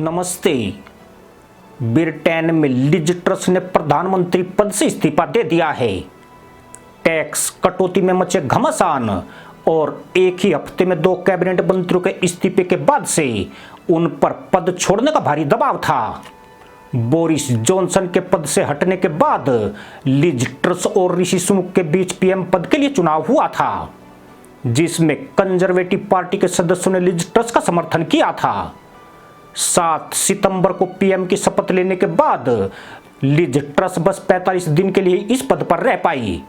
नमस्ते। ब्रिटेन में Liz truss ने प्रधानमंत्री पद से इस्तीफा दे दिया है। टैक्स कटौती में मचे घमासान और एक ही हफ्ते में 2 कैबिनेट मंत्रियों के इस्तीफे के बाद से उन पर पद छोड़ने का भारी दबाव था। बोरिस जॉनसन के पद से हटने के बाद लिज ट्रस और ऋषि सुनक के बीच पीएम पद के लिए चुनाव हुआ था, जिसमें कंजर्वेटिव पार्टी के सदस्यों ने लिज ट्रस का समर्थन किया था। 7 सितंबर को पीएम की शपथ लेने के बाद लिज ट्रस बस 45 दिन के लिए इस पद पर रह पाई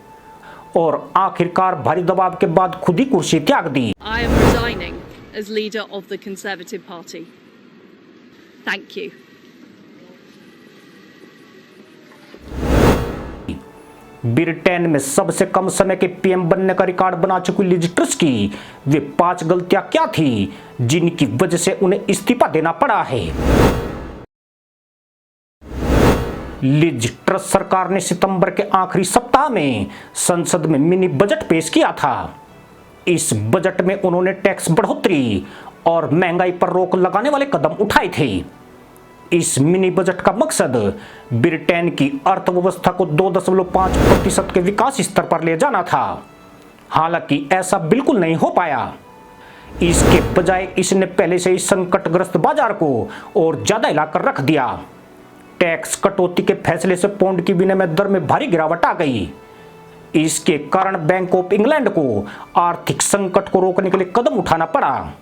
और आखिरकार भारी दबाव के बाद खुद ही कुर्सी त्याग दी। I am resigning as leader of the Conservative Party. Thank you. Britain में सबसे कम समय के पीएम बनने का रिकॉर्ड बना चुकी लिज ट्रस की वे 5 गलतियां क्या थी जिनकी वजह से उन्हें इस्तीफा देना पड़ा है। लिज ट्रस सरकार ने सितंबर के आखिरी सप्ताह में संसद में मिनी बजट पेश किया था। इस बजट में उन्होंने टैक्स बढ़ोतरी और महंगाई पर रोक लगाने वाले कदम उठाए थे। इस मिनी बजट का मकसद ब्रिटेन की अर्थव्यवस्था को 2.5% के विकास स्तर पर ले जाना था। हालांकि ऐसा बिल्कुल नहीं हो पाया। इसके बजाय इसने पहले से ही संकटग्रस्त बाजार को और ज्यादा हिलाकर रख दिया। टैक्स कटौती के फैसले से पाउंड की विनिमय दर में भारी गिरावट आ गई। इसके कारण बैंक ऑफ इंग्लैंड को आर्थिक संकट को रोकने के लिए कदम उठाना पड़ा।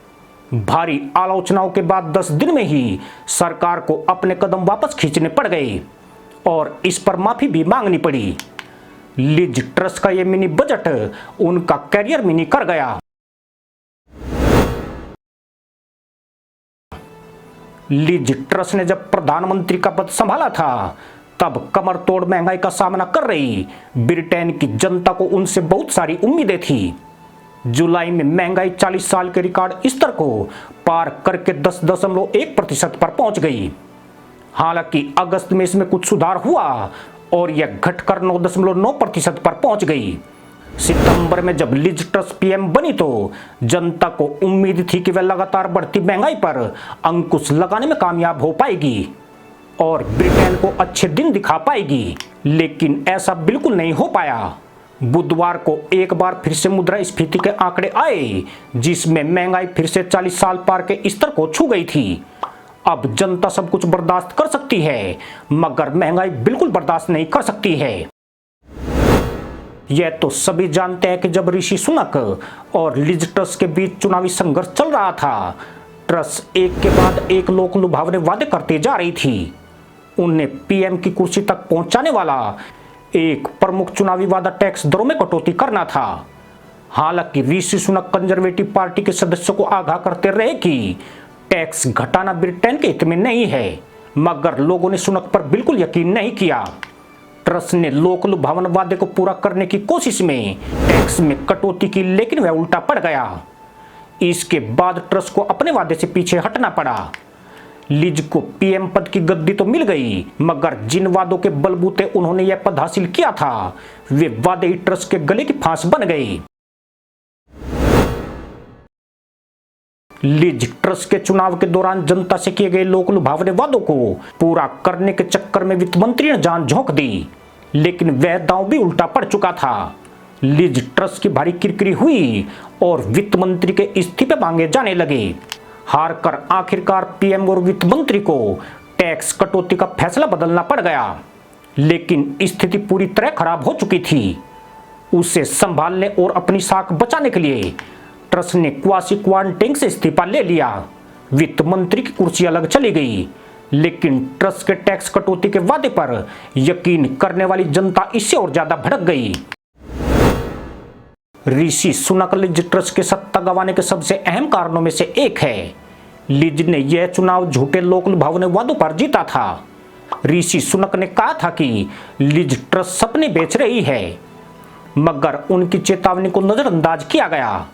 भारी आलोचनाओं के बाद 10 दिन में ही सरकार को अपने कदम वापस खींचने पड़ गए और इस पर माफी भी मांगनी पड़ी। लिज ट्रस का यह मिनी बजट उनका कैरियर मिनी कर गया। लिज ट्रस ने जब प्रधानमंत्री का पद संभाला था तब कमर तोड़ महंगाई का सामना कर रही ब्रिटेन की जनता को उनसे बहुत सारी उम्मीदें थी। जुलाई में महंगाई 40 साल के रिकॉर्ड स्तर को पार करके 10.1% पर पहुंच गई। हालांकि अगस्त में इसमें कुछ सुधार हुआ और यह घटकर 9.9% पर पहुंच गई। सितंबर में जब लिज ट्रस पीएम बनी तो जनता को उम्मीद थी कि वह लगातार बढ़ती महंगाई पर अंकुश लगाने में कामयाब हो पाएगी और ब्रिटेन को अच्छे दिन दिखा पाएगी, लेकिन ऐसा बिल्कुल नहीं हो पाया। बुधवार को एक बार फिर से मुद्रास्फीति के आंकड़े आए, जिसमें महंगाई फिर से 40 साल पार के स्तर को छू गई थी। अब जनता सब कुछ बर्दाश्त कर सकती है, मगर महंगाई बिल्कुल बर्दाश्त नहीं कर सकती है। यह तो सभी जानते हैं कि जब ऋषि सुनक और लिज ट्रस के बीच चुनावी संघर्ष चल रहा था, ट्रस एक के बाद एक लोक लुभावने वादे करते जा रही थी। उन्हें पीएम की कुर्सी तक पहुंचाने वाला एक प्रमुख चुनावी वादा टैक्स दरों में कटौती करना था। हालांकि ऋषि सुनक कंजर्वेटिव पार्टी के सदस्यों को आगाह करते रहे कि टैक्स घटाना ब्रिटेन के हित में नहीं है, मगर लोगों ने सुनक पर बिल्कुल यकीन नहीं किया। ट्रस ने लोक लुभावन वादे को पूरा करने की कोशिश में टैक्स में कटौती की, लेकिन वह उल्टा पड़ गया। इसके बाद ट्रस को अपने वादे से पीछे हटना पड़ा। लिज को पीएम पद की गद्दी तो मिल गई, मगर जिन वादों के बलबूते उन्होंने यह पद हासिल किया था वे वादे ही ट्रस के गले की फांस बन गए। लिज ट्रस के चुनाव के दौरान जनता से किए गए लोक लुभावने वादों को पूरा करने के चक्कर में वित्त मंत्री ने जान झोंक दी, लेकिन वह दांव भी उल्टा पड़ चुका था। लिज ट्रस की भारी किरकिरी हुई और वित्त मंत्री के इस्तीफे मांगे जाने लगे। हारकर आखिरकार पीएम और वित्त मंत्री को टैक्स कटौती का फैसला बदलना पड़ गया, लेकिन स्थिति पूरी तरह खराब हो चुकी थी। उसे संभालने और अपनी साख बचाने के लिए ट्रस ने क्वासी क्वारंटाइन से इस्तीफा ले लिया। वित्त मंत्री की कुर्सी अलग चली गई, लेकिन ट्रस के टैक्स कटौती के वादे पर यकीन करने वाली जनता इससे और ज्यादा भड़क गई। ऋषि सुनक लिज ट्रस के सत्ता गंवाने के सबसे अहम कारणों में से एक है। लिज ने यह चुनाव झूठे लोक लुभावने वादों पर जीता था। ऋषि सुनक ने कहा था कि लिज ट्रस सपने बेच रही है, मगर उनकी चेतावनी को नजरअंदाज किया गया।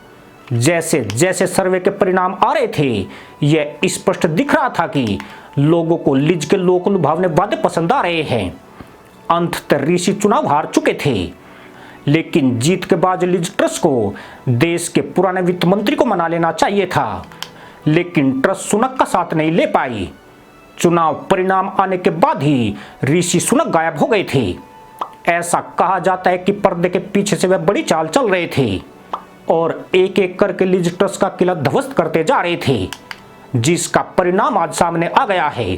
जैसे जैसे सर्वे के परिणाम आ रहे थे, यह स्पष्ट दिख रहा था कि लोगों को लिज के लोक लुभावने वादे पसंद आ रहे हैं। अंततः ऋषि चुनाव हार चुके थे, लेकिन जीत के बाद लिज ट्रस को देश के पुराने वित्त मंत्री को मना लेना चाहिए था, लेकिन ट्रस सुनक का साथ नहीं ले पाई। चुनाव परिणाम आने के बाद ही ऋषि सुनक गायब हो गए थे। ऐसा कहा जाता है कि पर्दे के पीछे से वे बड़ी चाल चल रहे थे और एक एक करके लिज ट्रस का किला ध्वस्त करते जा रहे थे, जिसका परिणाम आज सामने आ गया है।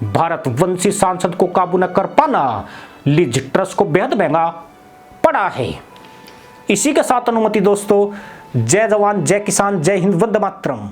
भारतवंशी सांसद को काबू न कर पाना लिज ट्रस को बेहद महंगा पड़ा है। इसी के साथ अनुमति दोस्तों, जय जवान जय किसान जय हिंद वंदे मातरम।